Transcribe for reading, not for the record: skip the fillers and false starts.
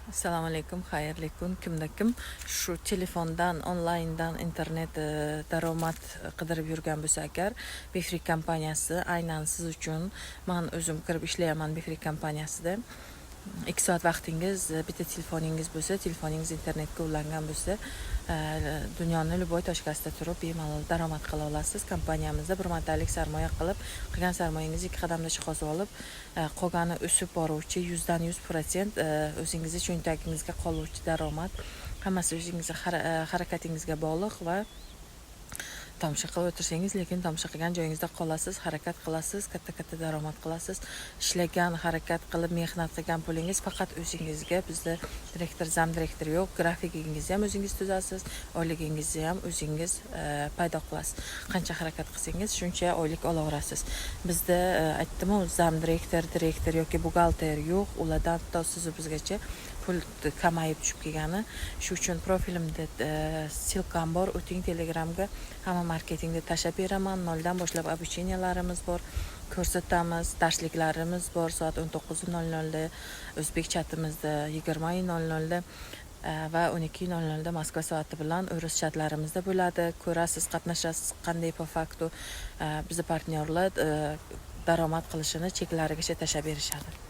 Assalomu alaykum, xayrli kun. Kimda kim shu telefondan, onlayndan internet daromad qidirib yurgan bo'lsa agar, Befree kompaniyasi aynan siz uchun, men o'zim kirib ishlayman Befree kompaniyasida. 2 soat vaqtingiz, bitta telefoningiz bo'lsa, telefoningiz internetga ulangan bo'lsa, dunyoni любой точкасida turib bemalol daromad qila olasiz. Kompaniyamizda bir martalik sarmoya qilib, qilgan sarmoyangizni 2 qadamda chiqazib olib, qolgani o'sib boruvchi 100% o'zingizning cho'ntagingizga qoluvchi daromad, hammasi o'zingizning harakatingizga bog'liq va tomosha qilib o'tirsangiz, lekin tomosha qilgan joyingizda qolasiz, harakat qilasiz, katta daromad qilasiz. Ishlagan, harakat qilib, mehnat qilgan pulingiz faqat o'zingizga. Bizda direktor, zam direktor yo'q. Grafikingizni ham o'zingiz tuzasiz, oyligingizni ham o'zingiz paydo qilasiz. Qancha harakat qilsangiz, shuncha oylik olaverasiz. Bizda aytdim-ku, zam direktor yoki buxgalter yo'q. Ulardan to siz bizgacha pul kamayib tushib kelgani. Shu uchun profilimda silkam bor. O'ting Telegramga, hamma marketingda tashlab beraman. 0 dan boshlab обученияларimiz bor. Ko'rsatamiz, darsliklarimiz bor. Soat 19:00 da, o'zbek chatimizda 20:00 da va 12:00 da Moskva soati bilan o'ris chatlarimizda bo'ladi. Ko'rasiz, qatnashasiz, qanday po faktu bizning partnyorlar daromad qilishini cheklarigacha tashlab berishadi.